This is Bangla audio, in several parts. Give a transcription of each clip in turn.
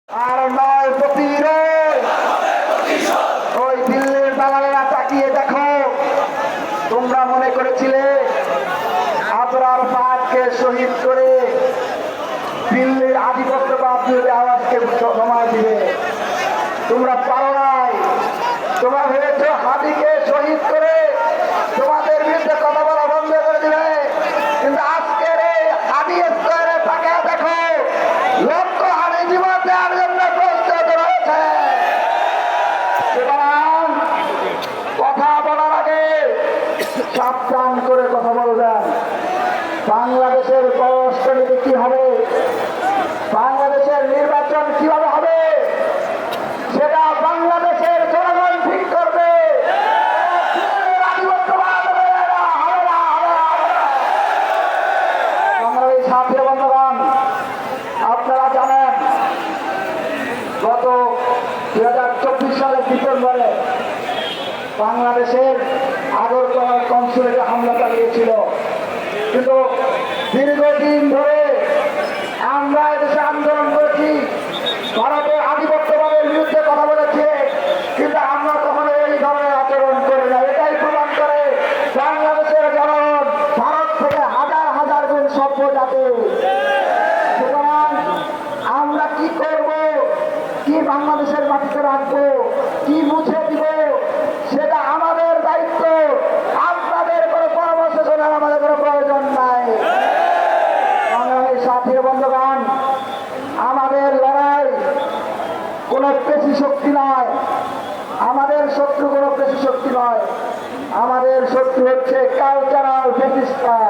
আর নয় প্রতিরোধ। ওই দিল্লির দালালেরা তাকিয়ে দেখো, তোমরা মনে করেছিলে আবরার পাককে শহীদ করে দিল্লির আধিপত্যবাদ বিরোধী আওয়াজকে সময় দিবে। তোমরা পারো নাই। তোমরা ভেবেছ হাদিকে শহীদ করে তোমাদের বিরুদ্ধে কথা বলা বন্ধ করে দিবে, কিন্তু আজকের এই হাদি স্কয়ারে তাকে দেখো, লক্ষ হাদি জীবন দেওয়ার জন্য প্রস্তুত রয়েছে। সুতরাং কথা বলার আগে সাবধান করে কথা বলবেন। বাংলাদেশের পররাষ্ট্রনীতি কি হবে, বাংলাদেশের নির্বাচন কিভাবে হবে, সেটা বাংলাদেশের জনগণ ঠিক করবে। বাংলাদেশ সাথী বন্ধুগণ, আপনারা জানেন গত 2024 সালের ডিসেম্বরে বাংলাদেশের আগরতলার কনসুলেটে হামলা চালিয়েছিল, কিন্তু দীর্ঘদিন ধরে আমরা এদেশে আন্দোলন করেছি, ভারতের আধিপত্যবাদের বিরুদ্ধে কথা বলেছে, কিন্তু আমরা কখনো এই ধরনের আচরণ করি না। এটাই প্রমাণ করে বাংলাদেশের জনগণ ভারত থেকে হাজার হাজার গুণ সভ্য জাতি। সুতরাং আমরা কি করব, কি বাংলাদেশের মাটিতে রাখবো, কি মুছে দিব, সেটা আমাদের দায়িত্ব। আপনাদের কোনো পরামর্শ শোনার আমাদের কোনো প্রয়োজন নাই। বাংলাদেশ সাথীর বন্ধুগণ, আমাদের লড়াই কোনো পেশি শক্তি নয়, আমাদের শত্রু কোনো পেশি শক্তি নয়, আমাদের শত্রু হচ্ছে কালচারাল ফেসিস্টরা।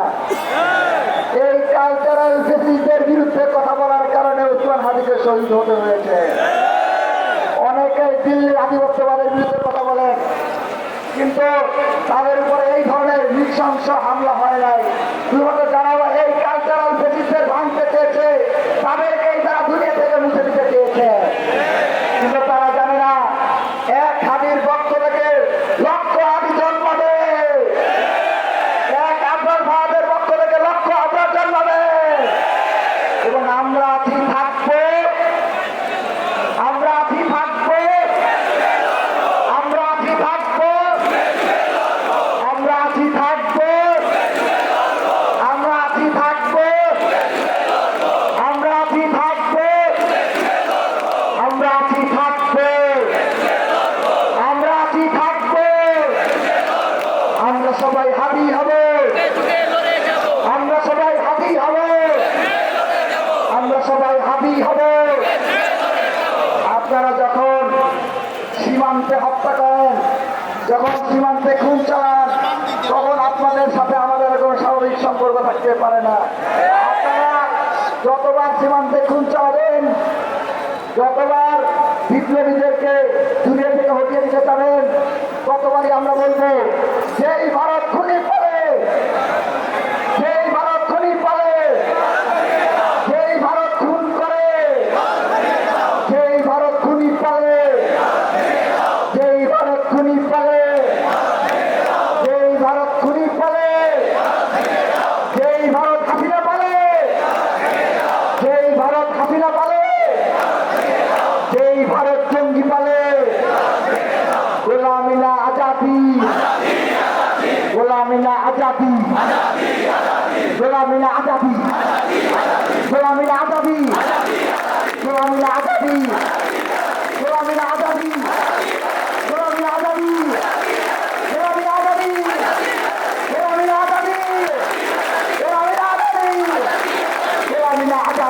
এই কালচারাল ফেসিস্টদের বিরুদ্ধে কথা বলার কারণে উসমান হাদিকে শহীদ হতে হয়েছে। অনেকে দিল্লির আধিপত্যবাদের বিরুদ্ধে কথা বলেন, কিন্তু তাদের উপরে এই ধরনের নৃশংস হামলা হয় নাই। শুধুমাত্র যারা এই কালচারাল ফেসিস্টদের ভাঙতে চেয়েছে, তাদেরকেই তারা দুনিয়া থেকে মুছে দিতে চেয়েছে, কিন্তু তারা জানে না এক হাদির পক্ষ থেকে লক্ষ হাদি জন্ম দেবে, এক আবরার ভারতের পক্ষ থেকে লক্ষ আবরার জন্মাবে। এবং আমরা আছি থাকবো, আমরা আছি থাকবো, আমরা আছি থাকবো, আমরা আছি থাকবো, আমরা আছি থাকবো, আমরা আছি থাকবো, আমরা আছি থাকবো, আমরা আছি থাকবো। আমরা সবাই হাদি হব, আমরা সবাই হাদি হব, আমরা সবাই হাদি হব। আপনারা যখন সীমান্তে হত্যা করেন, যখন সীমান্তে খুন চালান, তখন আপনাদের সাথে আমাদের কোনো স্বাভাবিক সম্পর্ক থাকতে পারে না। আপনারা যতবার সীমান্তে খুন চালাবেন, যতবার বিপ্লবীদেরকে দুনিয়া থেকে হটিয়ে দিতে চাবেন, ততবারই আমরা বলবো যেই ভারত খুনি পারে, যেই ভারত খুনি পারে, যেই ভারত খুন করে, যেই ভারত খুনি পারে, যেই ভারত খুনি পারে, যেই ভারত খুনি পারে, যেই ভারত হাসিনা পারে, যেই ভারত হাসিনা পারে, যেই ভারত জঙ্গি পালে, গোলামি না আজাদি, গোলামি না আজাদি, গোলামি না আজাদি, গোলামি না আজাদি, গোলামি না আজাদি, গোলামি না আজাদি, গোলামি না আজাদি, গোলামি না আজাদি, গোলামি না আজাদি, গোলামি না আজাদি, গোলামি না আজাদি।